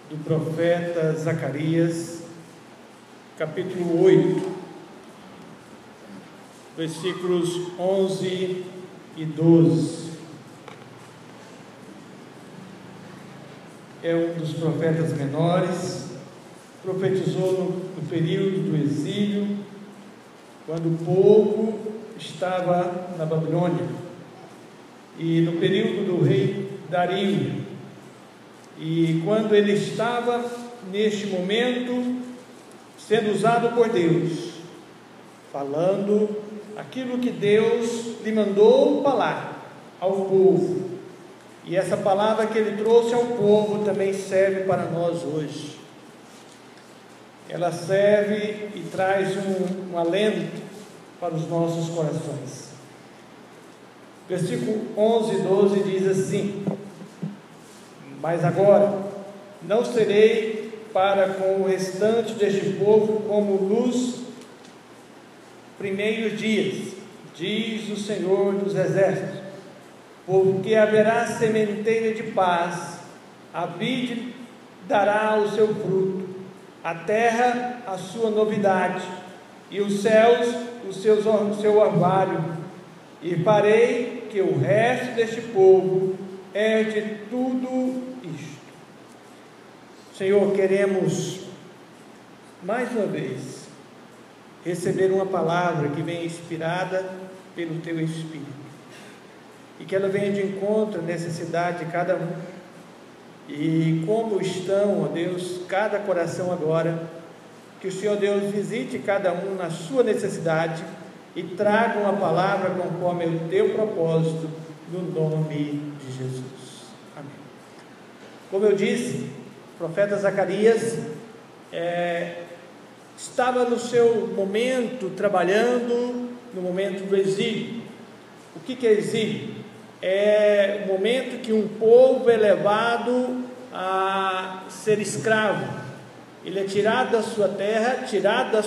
do profeta Zacarias, capítulo 8, versículos 11 e 12. É um dos profetas menores, profetizou no período do exílio, quando o povo estava na Babilônia, e no período do rei Dario. E quando ele estava neste momento sendo usado por Deus, falando aquilo que Deus lhe mandou falar ao povo. E essa palavra que ele trouxe ao povo também serve para nós hoje. Ela serve e traz um alento para os nossos corações. Versículo 11 e 12 diz assim: mas agora não serei para com o restante deste povo como luz primeiros dias, diz o Senhor dos Exércitos, porque haverá sementeira de paz, a vide dará o seu fruto, a terra a sua novidade, e os céus o seu orvalho, e farei que o resto deste povo herde tudo isto. Senhor, queremos mais uma vez receber uma palavra que venha inspirada pelo Teu Espírito, e que ela venha de encontro à necessidade de cada um, e como estão, ó Deus, cada coração agora, que o Senhor Deus visite cada um na sua necessidade e traga uma palavra conforme o Teu propósito, no nome de Jesus. Amém. Como eu disse, o profeta Zacarias estava no seu momento trabalhando, no momento do exílio. O que é exílio? É o momento que um povo é levado a ser escravo. Ele é tirado da sua terra, tirado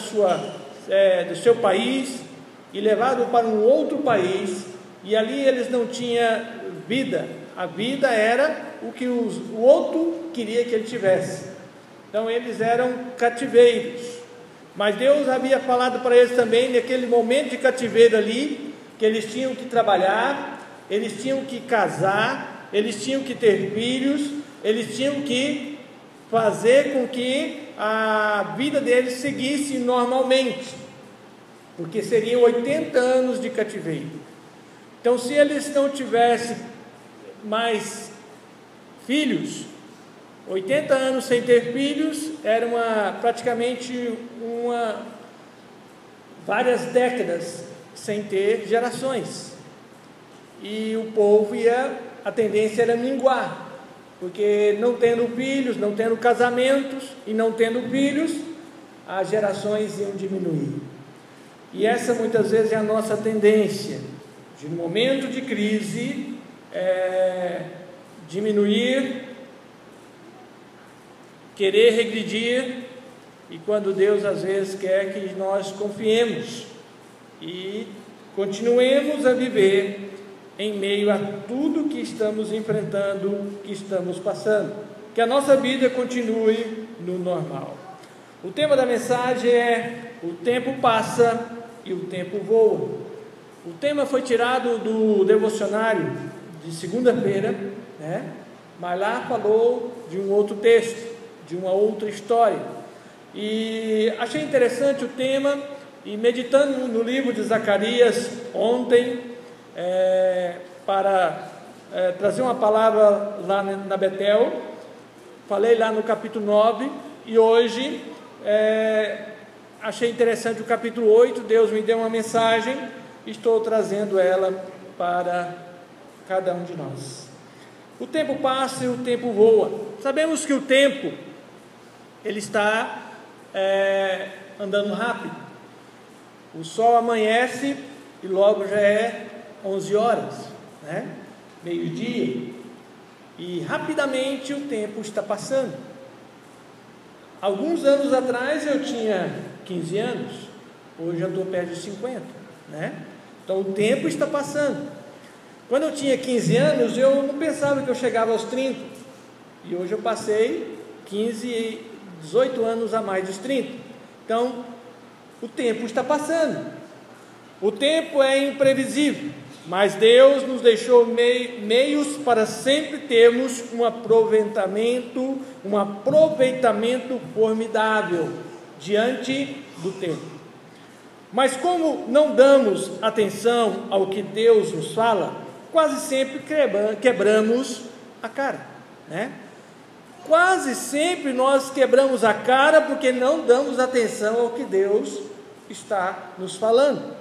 do seu país e levado para um outro país, e ali eles não tinham vida. A vida era o que o outro queria que ele tivesse. Então eles eram cativeiros, mas Deus havia falado para eles também, naquele momento de cativeiro ali, que eles tinham que trabalhar, eles tinham que casar, eles tinham que ter filhos, eles tinham que fazer com que a vida deles seguisse normalmente, porque seriam 80 anos de cativeiro. Então, se eles não tivessem mais filhos, 80 anos sem ter filhos, era praticamente várias décadas sem ter gerações. E o povo a tendência era minguar, porque não tendo filhos, não tendo casamentos e não tendo filhos, as gerações iam diminuir. E essa muitas vezes é a nossa tendência, de no momento de crise, diminuir, querer regredir, e quando Deus às vezes quer que nós confiemos e continuemos a viver em meio a tudo que estamos enfrentando, que estamos passando, que a nossa vida continue no normal. O tema da mensagem é: o tempo passa e o tempo voa. O tema foi tirado do devocionário de segunda-feira, mas lá falou de um outro texto, de uma outra história, e achei interessante o tema, e meditando no livro de Zacarias ontem, para trazer uma palavra lá na Betel, falei lá no capítulo 9, e hoje achei interessante o capítulo 8, Deus me deu uma mensagem, estou trazendo ela para cada um de nós. O tempo passa e o tempo voa. Sabemos que o tempo, ele está andando rápido. O sol amanhece e logo já é 11 horas, meio-dia, e rapidamente o tempo está passando. Alguns anos atrás eu tinha 15 anos, hoje eu estou perto de 50, Então o tempo está passando. Quando eu tinha 15 anos, eu não pensava que eu chegava aos 30, e hoje eu passei 15 e 18 anos a mais dos 30. Então, o tempo está passando. O tempo é imprevisível, mas Deus nos deixou meios para sempre termos um aproveitamento formidável diante do tempo. Mas como não damos atenção ao que Deus nos fala, quase sempre quebramos a cara, né? Quase sempre nós quebramos a cara porque não damos atenção ao que Deus está nos falando.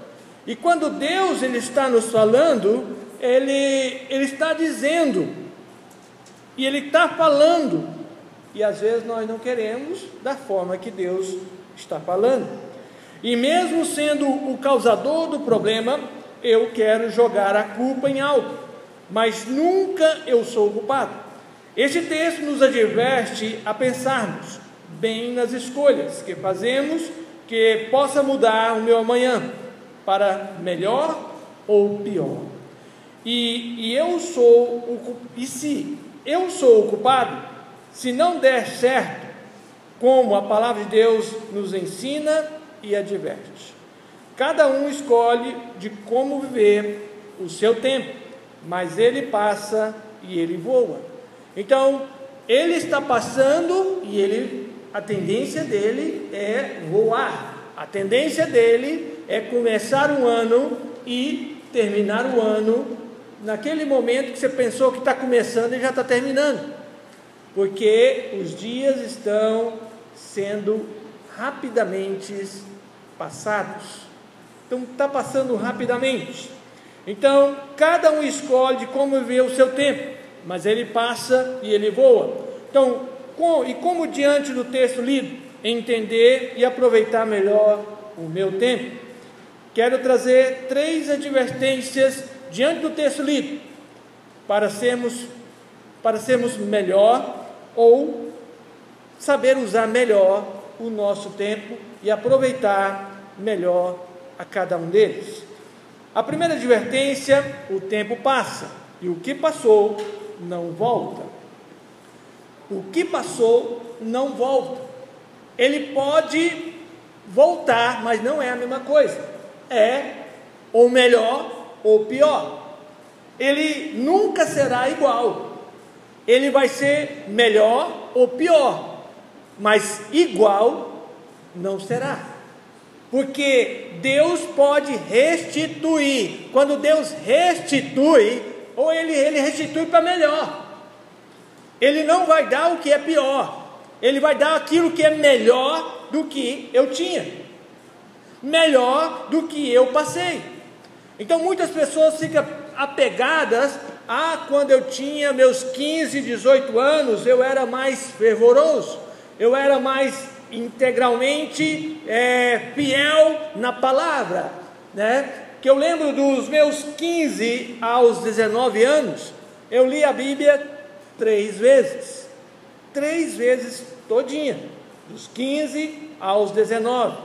E quando Deus ele está nos falando, Ele está dizendo, e Ele está falando, e às vezes nós não queremos da forma que Deus está falando. E mesmo sendo o causador do problema, eu quero jogar a culpa em algo, mas nunca eu sou o culpado. Este texto nos adverte a pensarmos bem nas escolhas que fazemos, que possa mudar o meu amanhã para melhor ou pior. E se eu sou o culpado, se não der certo, como a palavra de Deus nos ensina e adverte. Cada um escolhe de como viver o seu tempo, mas ele passa e ele voa. Então, ele está passando e a tendência dele é voar. A tendência dele é começar um ano e terminar o ano naquele momento que você pensou que está começando e já está terminando. Porque os dias estão sendo rapidamente passados. Então, está passando rapidamente. Então, cada um escolhe como viver o seu tempo, mas ele passa e ele voa. Então, como diante do texto lido, entender e aproveitar melhor o meu tempo? Quero trazer 3 advertências diante do texto lido, para sermos melhor, ou saber usar melhor o nosso tempo e aproveitar melhor a cada um deles. A primeira advertência: o tempo passa, e o que passou não volta. O que passou não volta. Ele pode voltar, mas não é a mesma coisa. É ou melhor ou pior. Ele nunca será igual. Ele vai ser melhor ou pior, mas igual não será. Porque Deus pode restituir. Quando Deus restitui, ou ele restitui para melhor. Ele não vai dar o que é pior, ele vai dar aquilo que é melhor do que eu tinha, melhor do que eu passei. Então muitas pessoas ficam apegadas a quando eu tinha meus 15, 18 anos, eu era mais fervoroso, eu era mais integralmente fiel na palavra, né? Que eu lembro dos meus 15 aos 19 anos, eu li a Bíblia 3 vezes todinha, dos 15 aos 19,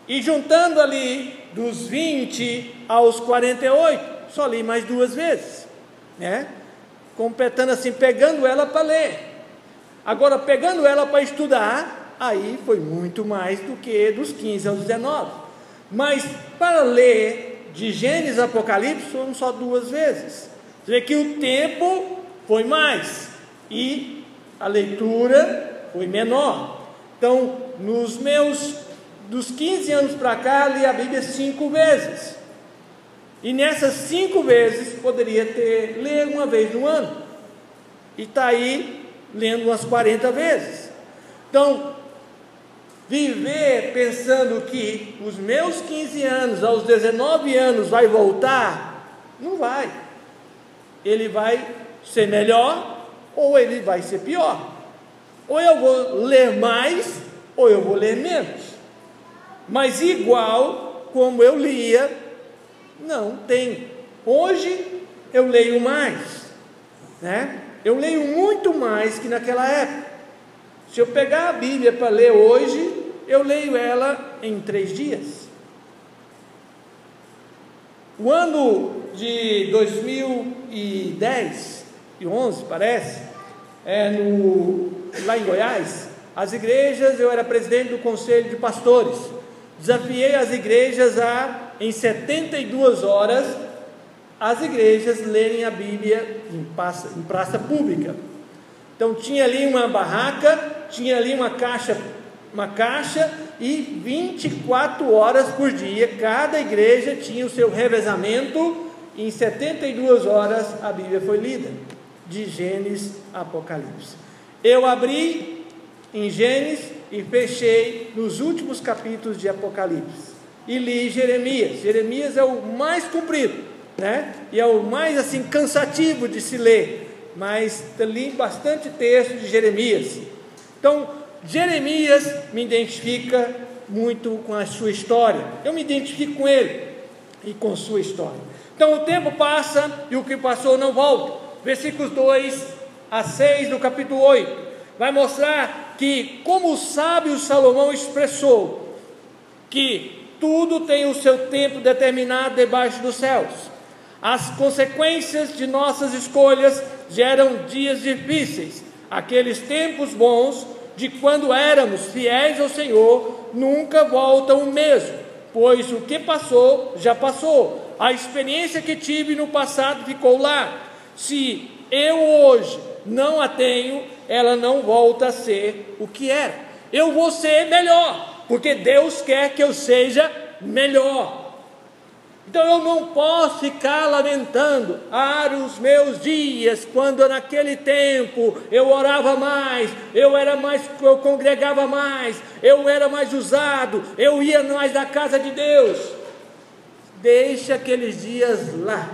e juntando ali dos 20 aos 48, só li mais 2 vezes, né? Completando assim, pegando ela para ler. Agora, pegando ela para estudar, aí foi muito mais do que dos 15 aos 19, mas para ler de Gênesis a Apocalipse foram só 2 vezes. Você vê que o tempo foi mais e a leitura foi menor. Então, dos 15 anos para cá, li a Bíblia 5 vezes. E nessas 5 vezes, poderia ler uma vez no ano. E está aí, lendo umas 40 vezes. Então, viver pensando que os meus 15 anos aos 19 anos vai voltar, não vai. Ele vai ser melhor ou ele vai ser pior. Ou eu vou ler mais ou eu vou ler menos. Mas igual como eu lia, não tem. Hoje eu leio mais, né? Eu leio muito mais que naquela época. Se eu pegar a Bíblia para ler hoje, eu leio ela em 3 dias. O ano de 2010 e 11, parece, no lá em Goiás, as igrejas, eu era presidente do conselho de pastores, desafiei as igrejas a, em 72 horas, as igrejas lerem a Bíblia em praça pública. Então tinha ali uma barraca, tinha ali uma caixa e 24 horas por dia, cada igreja tinha o seu revezamento. Em 72 horas a Bíblia foi lida, de Gênesis a Apocalipse. Eu abri em Gênesis e fechei nos últimos capítulos de Apocalipse, e li Jeremias. Jeremias é o mais comprido, né? E é o mais assim cansativo de se ler, mas li bastante texto de Jeremias. Então Jeremias me identifica muito com a sua história, eu me identifico com ele e com sua história. Então o tempo passa e o que passou não volta. Versículos 2 a 6 do capítulo 8 vai mostrar que, como o sábio Salomão expressou, que tudo tem o seu tempo determinado debaixo dos céus. As consequências de nossas escolhas geram dias difíceis. Aqueles tempos bons de quando éramos fiéis ao Senhor nunca voltam o mesmo, pois o que passou já passou. A experiência que tive no passado ficou lá. Se eu hoje não a tenho, ela não volta a ser o que era. Eu vou ser melhor, porque Deus quer que eu seja melhor. Então eu não posso ficar lamentando os meus dias, quando naquele tempo eu orava mais, eu congregava mais, eu era mais usado, eu ia mais na casa de Deus. Deixa aqueles dias lá.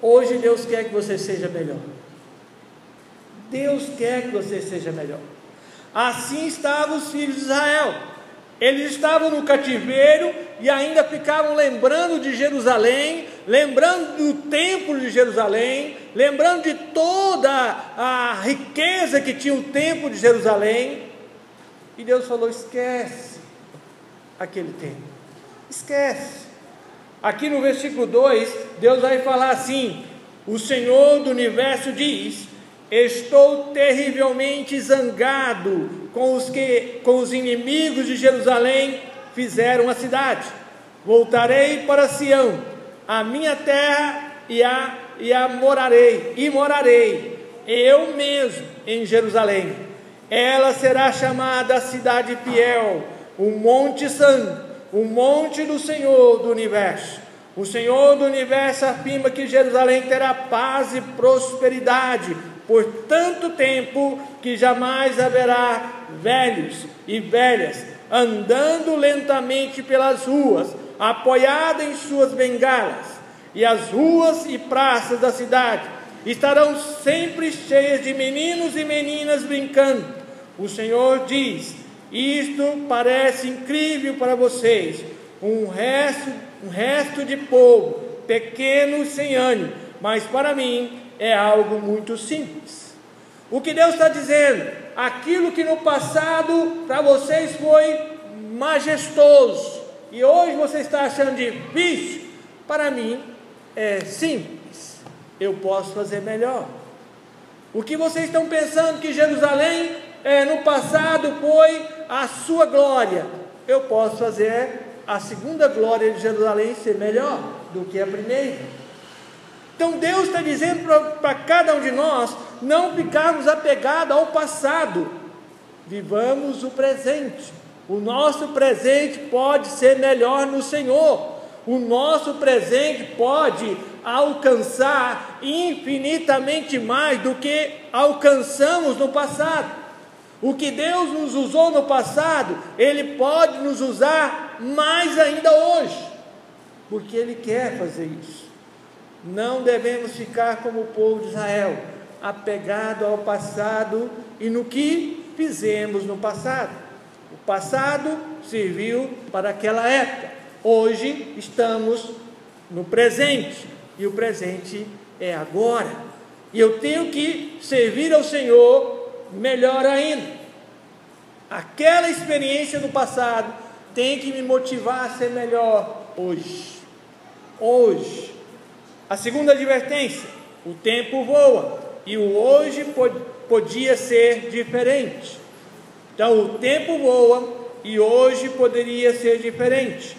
Hoje Deus quer que você seja melhor. Deus quer que você seja melhor. Assim estavam os filhos de Israel. Eles estavam no cativeiro e ainda ficavam lembrando de Jerusalém, lembrando do templo de Jerusalém, lembrando de toda a riqueza que tinha o templo de Jerusalém. E Deus falou: esquece aquele tempo, esquece. Aqui no versículo 2, Deus vai falar assim: o Senhor do universo diz: estou terrivelmente zangado com os inimigos de Jerusalém fizeram a cidade. Voltarei para Sião, a minha terra, e morarei eu mesmo em Jerusalém. Ela será chamada a cidade fiel, o monte santo, o monte do Senhor do universo. O Senhor do universo afirma que Jerusalém terá paz e prosperidade por tanto tempo, que jamais haverá velhos e velhas andando lentamente pelas ruas, apoiada em suas bengalas, e as ruas e praças da cidade estarão sempre cheias de meninos e meninas brincando. O Senhor diz: isto parece incrível para vocês, um resto de povo pequeno e sem ânimo, mas para mim é algo muito simples. O que Deus está dizendo: aquilo que no passado para vocês foi majestoso e hoje você está achando difícil, para mim é simples. Eu posso fazer melhor. O que vocês estão pensando que Jerusalém no passado foi a sua glória, eu posso fazer a segunda glória de Jerusalém ser melhor do que a primeira. Então Deus está dizendo para cada um de nós não ficarmos apegados ao passado, vivamos o presente. O nosso presente pode ser melhor no Senhor. O nosso presente pode alcançar infinitamente mais do que alcançamos no passado. O que Deus nos usou no passado, Ele pode nos usar mais ainda hoje, porque Ele quer fazer isso. Não devemos ficar como o povo de Israel, apegado ao passado e no que fizemos no passado. O passado serviu para aquela época. Hoje estamos no presente, e o presente é agora. E eu tenho que servir ao Senhor melhor ainda. Aquela experiência do passado tem que me motivar a ser melhor hoje. Hoje. A segunda advertência: o tempo voa, e o hoje podia ser diferente. Então o tempo voa e hoje poderia ser diferente.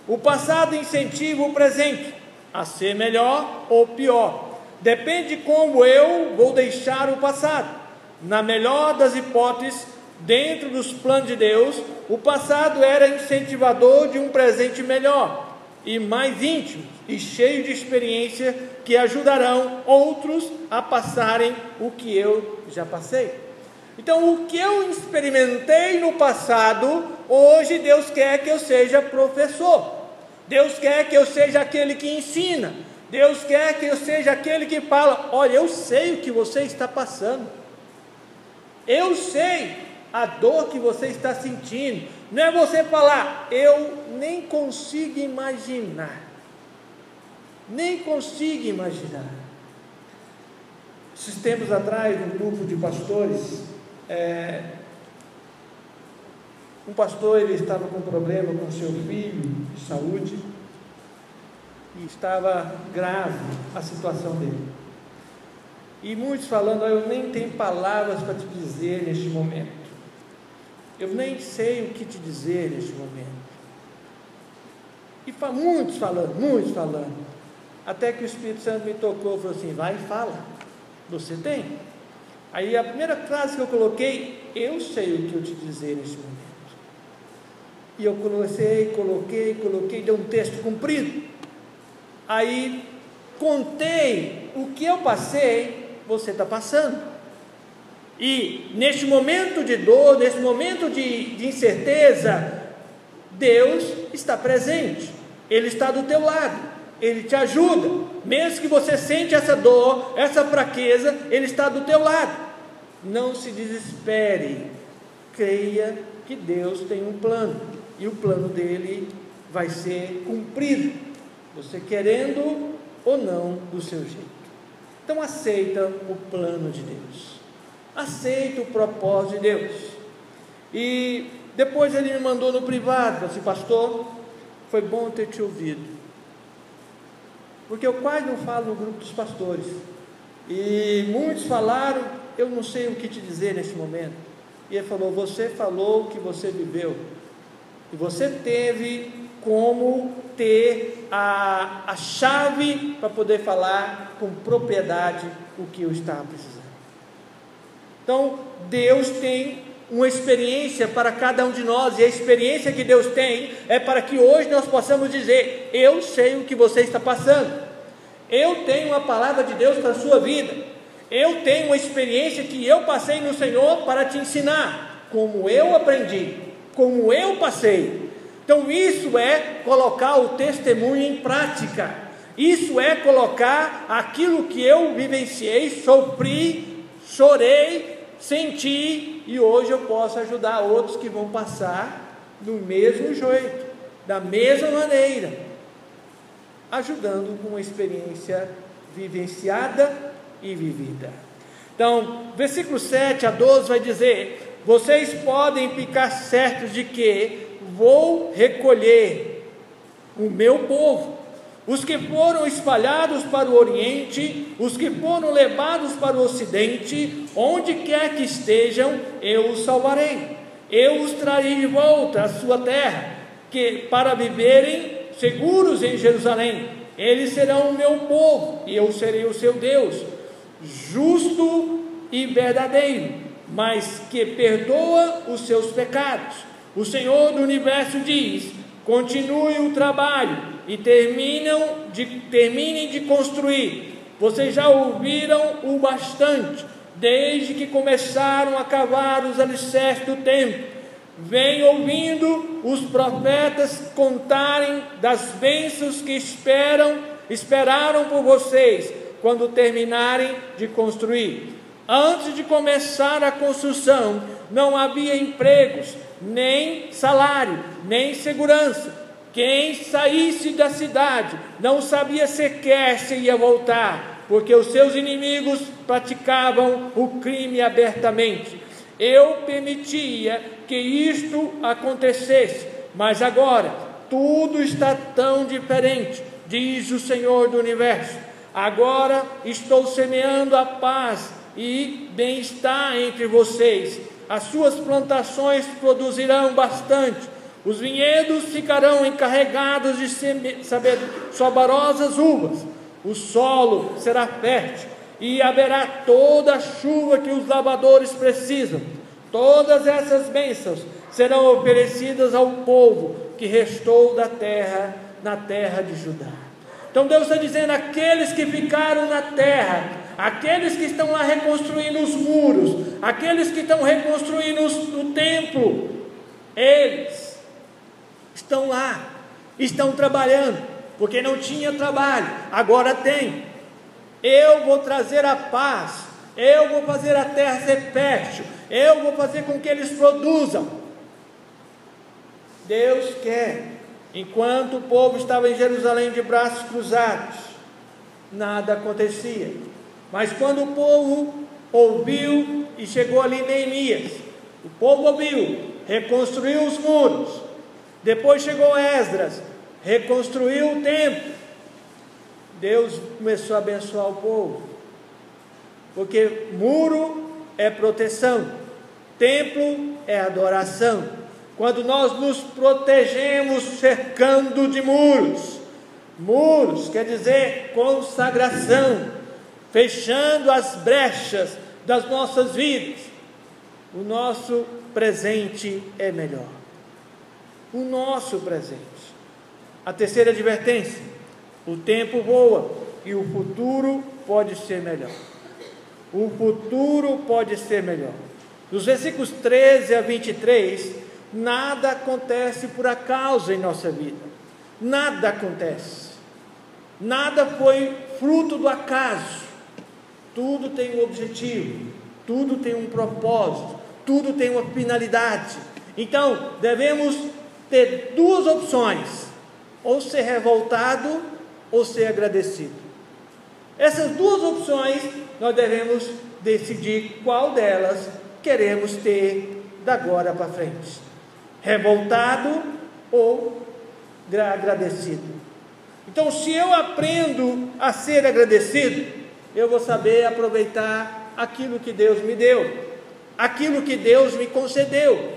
O passado incentiva o presente a ser melhor ou pior. Depende de como eu vou deixar o passado. Na melhor das hipóteses, dentro dos planos de Deus, o passado era incentivador de um presente melhor e mais íntimo e cheio de experiência que ajudarão outros a passarem o que eu já passei. Então, o que eu experimentei no passado, hoje Deus quer que eu seja professor. Deus quer que eu seja aquele que ensina. Deus quer que eu seja aquele que fala: olha, eu sei o que você está passando. Eu sei a dor que você está sentindo. Não é você falar: eu nem consigo imaginar. Nem consigo imaginar. Esses tempos atrás, um grupo de pastores, um pastor, ele estava com problema com seu filho de saúde e estava grave a situação dele. E muitos falando: eu nem tenho palavras para te dizer neste momento. Eu nem sei o que te dizer neste momento. E muitos falando. Até que o Espírito Santo me tocou e falou assim: vai e fala. Você tem? Aí a primeira frase que eu coloquei: eu sei o que eu te dizer neste momento. E eu coloquei, deu um texto comprido. Aí contei o que eu passei, você está passando. E neste momento de dor, neste momento de incerteza, Deus está presente. Ele está do teu lado, Ele te ajuda. Mesmo que você sente essa dor, essa fraqueza, Ele está do teu lado. Não se desespere, creia que Deus tem um plano, e o plano dele vai ser cumprido, você querendo ou não, do seu jeito. Então aceita o plano de Deus, aceita o propósito de Deus. E depois ele me mandou no privado, falou assim: pastor, foi bom ter te ouvido, porque eu quase não falo no grupo dos pastores, e muitos falaram, eu não sei o que te dizer nesse momento. E ele falou: você falou o que você viveu, e você teve como ter a chave para poder falar com propriedade o que eu estava precisando. Então Deus tem uma experiência para cada um de nós, e a experiência que Deus tem é para que hoje nós possamos dizer: eu sei o que você está passando, eu tenho uma palavra de Deus para a sua vida, eu tenho uma experiência que eu passei no Senhor para te ensinar, como eu aprendi, como eu passei. Então isso é colocar o testemunho em prática, isso é colocar aquilo que eu vivenciei, sofri, chorei, senti, e hoje eu posso ajudar outros que vão passar do mesmo jeito, da mesma maneira, ajudando com uma experiência vivenciada e vivida. Então, versículo 7 a 12 vai dizer: vocês podem ficar certos de que vou recolher o meu povo, os que foram espalhados para o Oriente, os que foram levados para o Ocidente, onde quer que estejam, eu os salvarei, eu os trarei de volta à sua terra, que para viverem seguros em Jerusalém. Eles serão o meu povo, e eu serei o seu Deus, justo e verdadeiro, mas que perdoa os seus pecados. O Senhor do Universo diz: continue o trabalho e terminem de construir. Vocês já ouviram o bastante, desde que começaram a cavar os alicerces do templo. Vem ouvindo os profetas contarem das bênçãos que esperaram por vocês quando terminarem de construir. Antes de começar a construção, não havia empregos, nem salário, nem segurança. Quem saísse da cidade não sabia sequer se ia voltar, porque os seus inimigos praticavam o crime abertamente. Eu permitia que isto acontecesse, mas agora tudo está tão diferente, diz o Senhor do Universo. Agora estou semeando a paz e bem-estar entre vocês. As suas plantações produzirão bastante, os vinhedos ficarão encarregados de saborosas uvas, o solo será fértil e haverá toda a chuva que os lavradores precisam. Todas essas bênçãos serão oferecidas ao povo que restou da terra, na terra de Judá. Então Deus está dizendo: aqueles que ficaram na terra, aqueles que estão lá reconstruindo os muros, aqueles que estão reconstruindo o templo, eles estão lá, estão trabalhando, porque não tinha trabalho, agora tem. Eu vou trazer a paz, eu vou fazer a terra ser fértil, eu vou fazer com que eles produzam. Deus quer. Enquanto o povo estava em Jerusalém de braços cruzados, nada acontecia. Mas quando o povo ouviu, e chegou ali Neemias, o povo ouviu, reconstruiu os muros. Depois chegou Esdras, reconstruiu o templo. Deus começou a abençoar o povo, porque muro é proteção, templo é adoração. Quando nós nos protegemos cercando de muros, muros quer dizer consagração, fechando as brechas das nossas vidas, o nosso presente é melhor. O nosso presente. A terceira advertência: o tempo voa e o futuro pode ser melhor. O futuro pode ser melhor. Nos versículos 13 a 23, nada acontece por acaso em nossa vida. Nada acontece. Nada foi fruto do acaso. Tudo tem um objetivo, tudo tem um propósito, tudo tem uma finalidade. Então, devemos ter duas opções: ou ser revoltado ou ser agradecido. Essas duas opções nós devemos decidir qual delas queremos ter da agora para frente: revoltado ou agradecido. Então, se eu aprendo a ser agradecido, eu vou saber aproveitar aquilo que Deus me deu, aquilo que Deus me concedeu.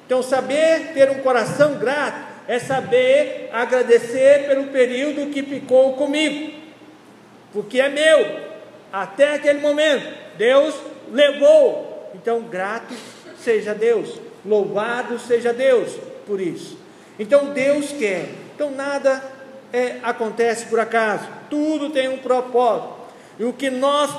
Então, saber ter um coração grato é saber agradecer pelo período que ficou comigo, porque é meu, até aquele momento, Deus levou. Então, grato seja Deus, louvado seja Deus por isso. Então, Deus quer. Então, nada acontece por acaso, tudo tem um propósito. E o que nós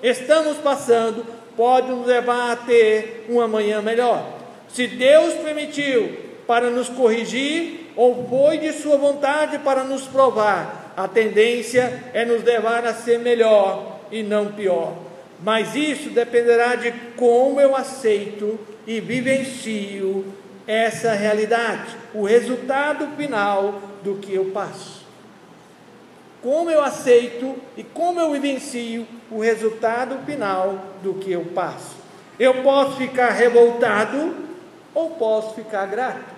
estamos passando, pode nos levar a ter um amanhã melhor. Se Deus permitiu para nos corrigir, ou foi de sua vontade para nos provar, a tendência é nos levar a ser melhor e não pior. Mas isso dependerá de como eu aceito e vivencio essa realidade, o resultado final do que eu passo. Como eu aceito e como eu vivencio o resultado final do que eu passo. Eu posso ficar revoltado ou posso ficar grato.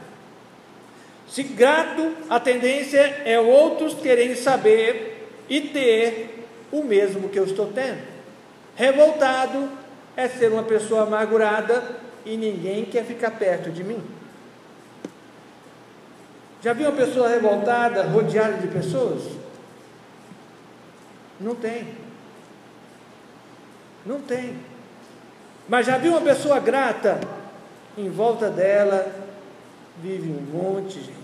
Se grato, a tendência é outros quererem saber e ter o mesmo que eu estou tendo. Revoltado é ser uma pessoa amargurada e ninguém quer ficar perto de mim. Já viu uma pessoa revoltada rodeada de pessoas? Não tem. Não tem. Mas já viu uma pessoa grata? Em volta dela vive um monte de gente.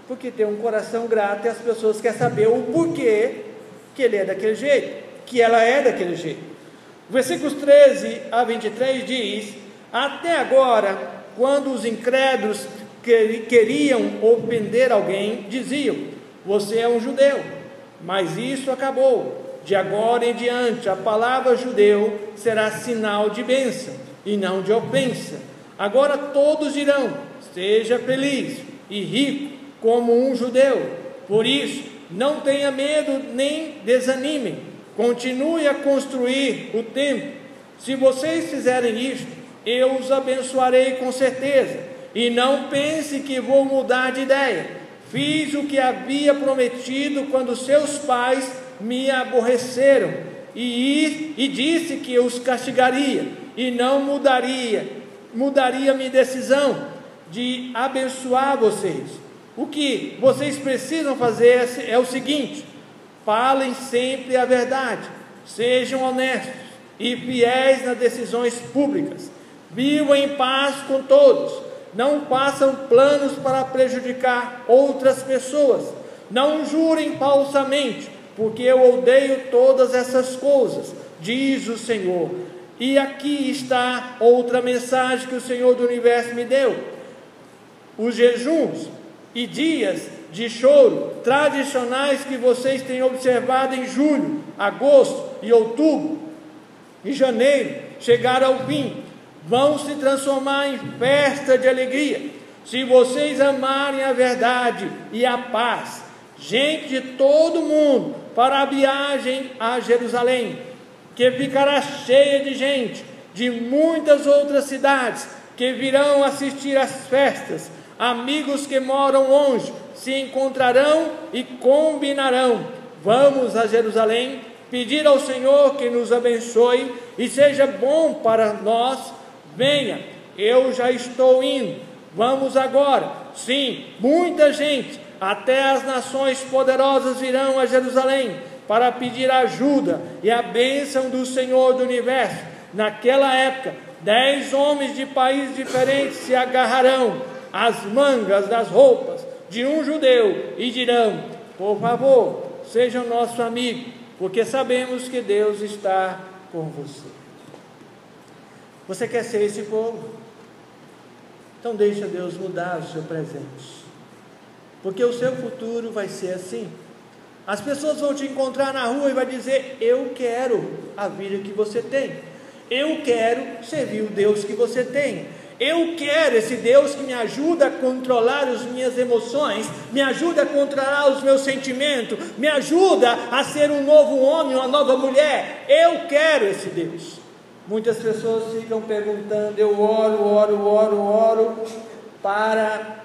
Porque tem um coração grato e as pessoas querem saber o porquê que ele é daquele jeito, que ela é daquele jeito. Versículos 13 a 23 diz: até agora, quando os incrédulos queriam ofender alguém, diziam: você é um judeu. Mas isso acabou. De agora em diante, a palavra judeu será sinal de bênção e não de ofensa. Agora todos dirão: seja feliz e rico como um judeu. Por isso, não tenha medo nem desanimem. Continue a construir o templo. Se vocês fizerem isto, eu os abençoarei com certeza. E não pense que vou mudar de ideia. Fiz o que havia prometido quando seus pais me aborreceram. e disse que os castigaria, e não mudaria minha decisão de abençoar vocês. O que vocês precisam fazer é o seguinte: falem sempre a verdade, sejam honestos e fiéis nas decisões públicas, vivam em paz com todos, não façam planos para prejudicar outras pessoas, não jurem falsamente, porque eu odeio todas essas coisas, diz o Senhor. E aqui está outra mensagem que o Senhor do Universo me deu: os jejuns e dias de choro tradicionais que vocês têm observado em julho, agosto e outubro e janeiro chegaram ao fim, vão se transformar em festa de alegria, se vocês amarem a verdade e a paz. Gente de todo mundo para a viagem a Jerusalém, que ficará cheia de gente de muitas outras cidades que virão assistir às festas. Amigos que moram longe se encontrarão e combinarão. Vamos a Jerusalém pedir ao Senhor que nos abençoe e seja bom para nós. Venha, eu já estou indo. Vamos agora. Sim, muita gente, até as nações poderosas virão a Jerusalém para pedir ajuda e a bênção do Senhor do Universo. Naquela época, 10 homens de países diferentes se agarrarão às mangas das roupas de um judeu e dirão: por favor, seja nosso amigo, porque sabemos que Deus está com você. Você quer ser esse povo? Então deixa Deus mudar o seu presente, porque o seu futuro vai ser assim. As pessoas vão te encontrar na rua e vai dizer: eu quero a vida que você tem, eu quero servir o Deus que você tem, eu quero esse Deus que me ajuda a controlar as minhas emoções, me ajuda a controlar os meus sentimentos, me ajuda a ser um novo homem, uma nova mulher. Eu quero esse Deus. Muitas pessoas ficam perguntando: eu oro para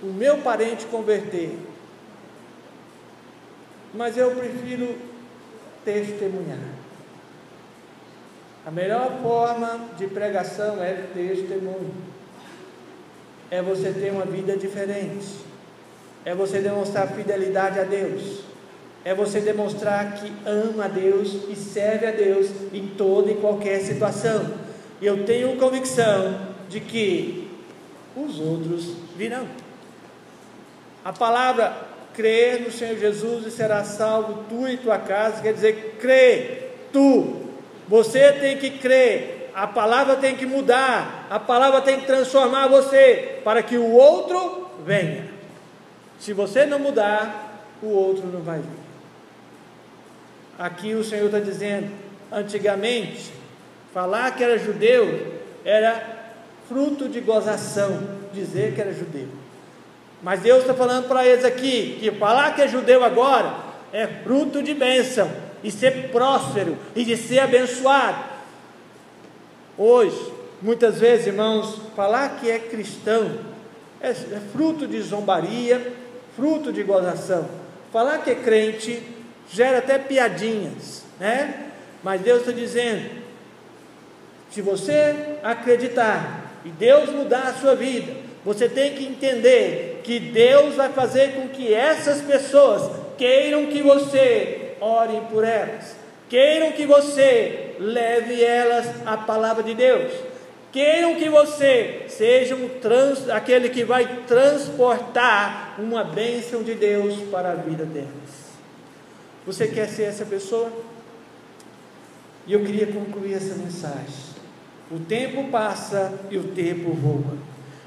o meu parente converter, mas eu prefiro testemunhar. A melhor forma de pregação é testemunho, é você ter uma vida diferente, é você demonstrar fidelidade a Deus, é você demonstrar que ama a Deus e serve a Deus em toda e qualquer situação. E eu tenho convicção de que os outros virão. A palavra crer no Senhor Jesus e será salvo tu e tua casa, quer dizer, crê, você tem que crer, a palavra tem que mudar, a palavra tem que transformar você, para que o outro venha. Se você não mudar, o outro não vai vir. Aqui o Senhor está dizendo: antigamente, falar que era judeu era fruto de gozação, dizer que era judeu. Mas Deus está falando para eles aqui, que falar que é judeu agora é fruto de bênção, e ser próspero, e de ser abençoado. Hoje, muitas vezes, irmãos, falar que é cristão é fruto de zombaria, fruto de gozação. Falar que é crente gera até piadinhas, né? Mas Deus está dizendo: se você acreditar e Deus mudar a sua vida, você tem que entender que Deus vai fazer com que essas pessoas queiram que você ore por elas, queiram que você leve elas à palavra de Deus, queiram que você seja aquele que vai transportar uma bênção de Deus para a vida delas. Você quer ser essa pessoa? E eu queria concluir essa mensagem. O tempo passa e o tempo voa.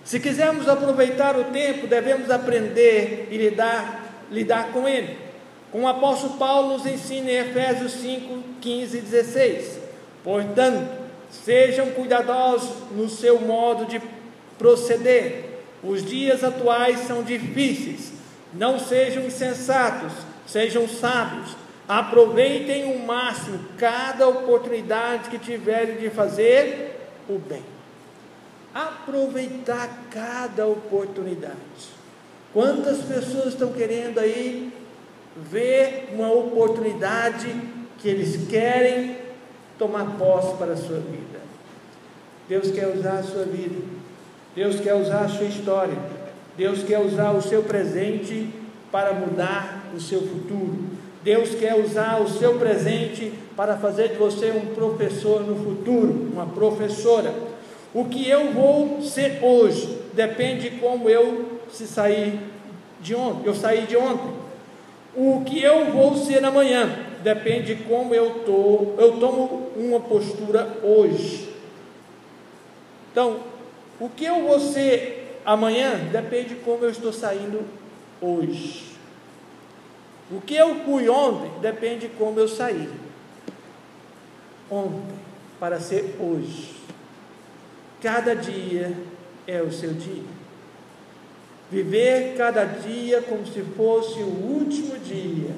Se quisermos aproveitar o tempo, devemos aprender e lidar com ele. Como o apóstolo Paulo nos ensina em Efésios 5, 15 e 16. Portanto, sejam cuidadosos no seu modo de proceder. Os dias atuais são difíceis. Não sejam insensatos, sejam sábios. Aproveitem o máximo cada oportunidade que tiverem de fazer o bem. Aproveitar cada oportunidade. Quantas pessoas estão querendo aí ver uma oportunidade que eles querem tomar posse para a sua vida. Deus quer usar a sua vida, Deus quer usar a sua história, Deus quer usar o seu presente para mudar o seu futuro. Deus quer usar o seu presente para fazer de você um professor no futuro, uma professora. O que eu vou ser hoje depende de como eu saí de ontem. O que eu vou ser amanhã depende de como eu tomo uma postura hoje. Então, o que eu vou ser amanhã depende de como eu estou saindo hoje. O que eu fui ontem depende de como eu saí ontem para ser hoje. Cada dia é o seu dia. Viver cada dia como se fosse o último dia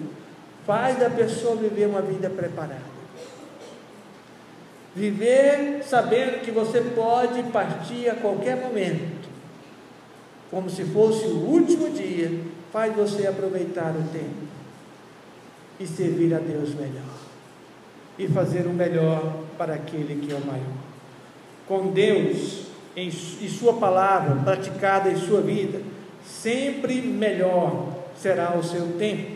faz da pessoa viver uma vida preparada. Viver sabendo que você pode partir a qualquer momento, como se fosse o último dia, faz você aproveitar o tempo e servir a Deus melhor, e fazer o melhor para aquele que é o maior. Com Deus e sua palavra praticada em sua vida, sempre melhor será o seu tempo.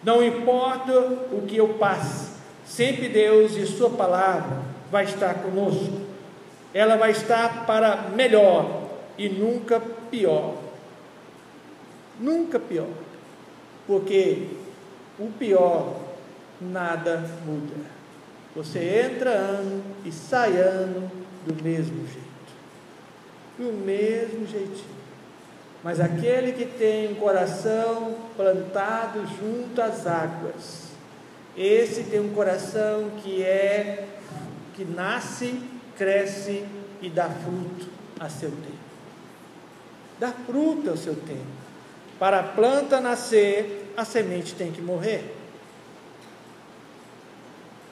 Não importa o que eu passe, sempre Deus e sua palavra vai estar conosco. Ela vai estar para melhor e nunca pior. Nunca pior, porque o pior nada muda. Você entra ano e sai ano do mesmo jeito, do mesmo jeitinho. Mas aquele que tem um coração plantado junto às águas, esse tem um coração que nasce, cresce e dá fruto a seu tempo. Dá fruto ao seu tempo. Para a planta nascer, a semente tem que morrer.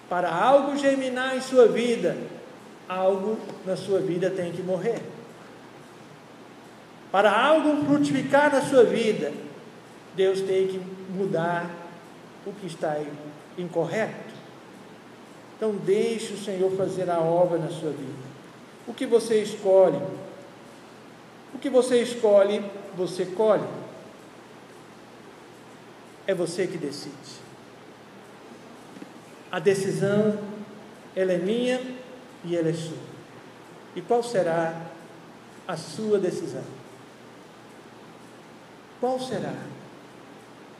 Para algo germinar em sua vida, algo na sua vida tem que morrer. Para algo frutificar na sua vida, Deus tem que mudar o que está incorreto. Então deixe o Senhor fazer a obra na sua vida. O que você escolhe? O que você escolhe, você colhe. É você que decide. A decisão, ela é minha e ela é sua. E qual será a sua decisão? Qual será?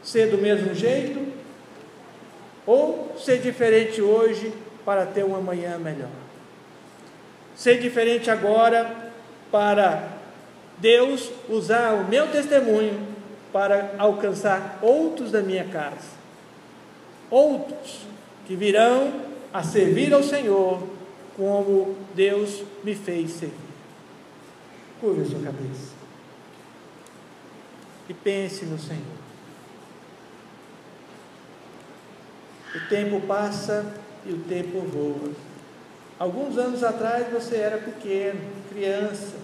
Ser do mesmo jeito? Ou ser diferente hoje para ter um amanhã melhor? Ser diferente agora para Deus usar o meu testemunho para alcançar outros da minha casa. Outros que virão a servir ao Senhor como Deus me fez servir. Curva a sua cabeça e pense no Senhor. O tempo passa e o tempo voa. Alguns anos atrás você era pequeno, criança.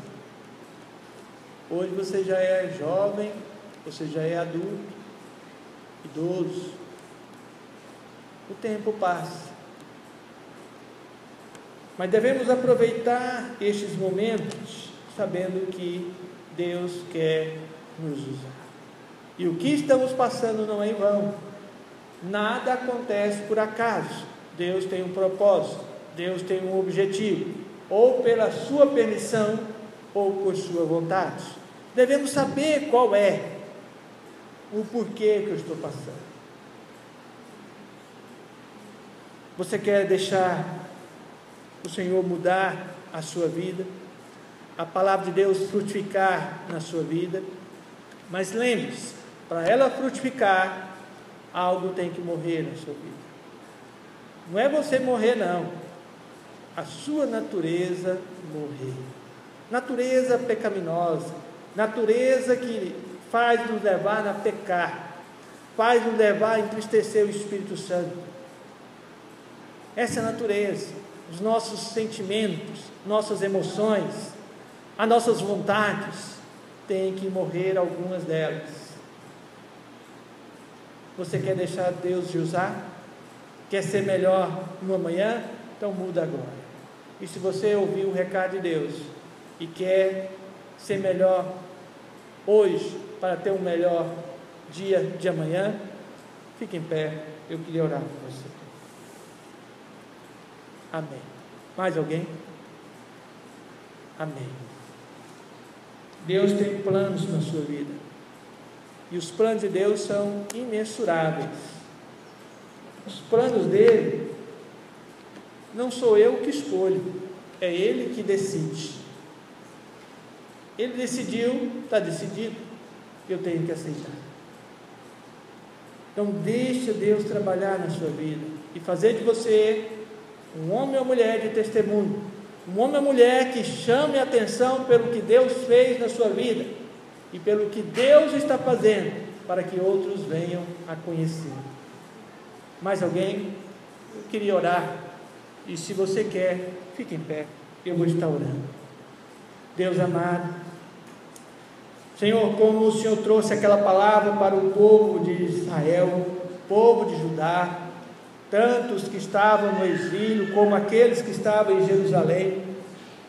Hoje você já é jovem, você já é adulto, idoso. O tempo passa. Mas devemos aproveitar estes momentos sabendo que Deus quer nos usar. E o que estamos passando não é em vão. Nada acontece por acaso. Deus tem um propósito, Deus tem um objetivo, ou pela sua permissão, ou por sua vontade. Devemos saber qual é o porquê que eu estou passando. Você quer deixar o Senhor mudar a sua vida, a palavra de Deus frutificar na sua vida? Mas lembre-se, para ela frutificar, algo tem que morrer na sua vida. Não é você morrer, não. A sua natureza morrer. Natureza pecaminosa, natureza que faz nos levar a pecar, faz nos levar a entristecer o Espírito Santo. Essa é a natureza, os nossos sentimentos, nossas emoções, as nossas vontades, tem que morrer algumas delas. Você quer deixar Deus te usar? Quer ser melhor no amanhã? Então muda agora. E se você ouviu o recado de Deus e quer ser melhor hoje, para ter um melhor dia de amanhã, fique em pé, eu queria orar por você. Amém. Mais alguém? Amém. Deus tem planos na sua vida, e os planos de Deus são imensuráveis. Os planos dele, não sou eu que escolho, é Ele que decide. Ele decidiu, está decidido, eu tenho que aceitar. Então deixa Deus trabalhar na sua vida, e fazer de você um homem ou mulher de testemunho, um homem ou mulher que chame a atenção pelo que Deus fez na sua vida, e pelo que Deus está fazendo, para que outros venham a conhecer. Mais alguém? Eu queria orar, e se você quer, fique em pé, eu vou estar orando. Deus amado, Senhor, como o Senhor trouxe aquela palavra para o povo de Israel, povo de Judá, tantos que estavam no exílio, como aqueles que estavam em Jerusalém,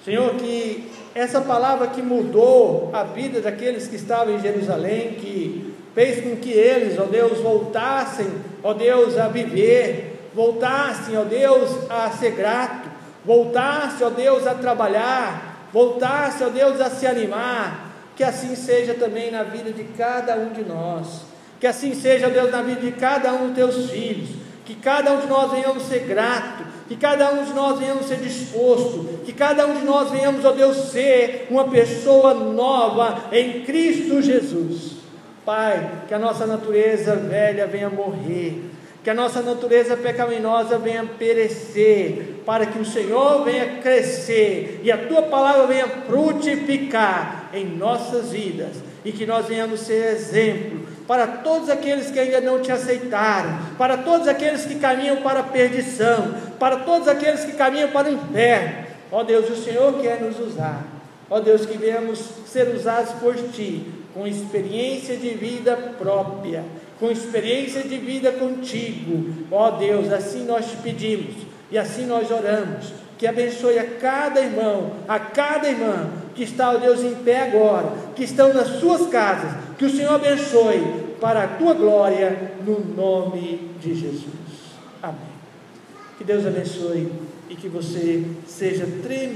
Senhor, que essa palavra que mudou a vida daqueles que estavam em Jerusalém, que fez com que eles, ó Deus, voltassem, ó Deus, a viver, voltassem, ó Deus, a ser grato, voltassem, ó Deus, a trabalhar, voltassem, ó Deus, a se animar. Que assim seja também na vida de cada um de nós, que assim seja, ó Deus, na vida de cada um dos teus filhos, que cada um de nós venhamos ser grato, que cada um de nós venhamos ser disposto, que cada um de nós venhamos, ó Deus, ser uma pessoa nova em Cristo Jesus. Pai, que a nossa natureza velha venha morrer, que a nossa natureza pecaminosa venha perecer, para que o Senhor venha crescer, e a Tua palavra venha frutificar em nossas vidas, e que nós venhamos ser exemplo, para todos aqueles que ainda não Te aceitaram, para todos aqueles que caminham para a perdição, para todos aqueles que caminham para o inferno. Ó Deus, o Senhor quer nos usar, ó Deus, que venhamos ser usados por Ti, com experiência de vida própria, com experiência de vida contigo, ó Deus. Assim nós Te pedimos, e assim nós oramos, que abençoe a cada irmão, a cada irmã, que está, ó Deus, em pé agora, que estão nas suas casas, que o Senhor abençoe, para a Tua glória, no nome de Jesus, amém. Que Deus abençoe, e que você seja tremendo.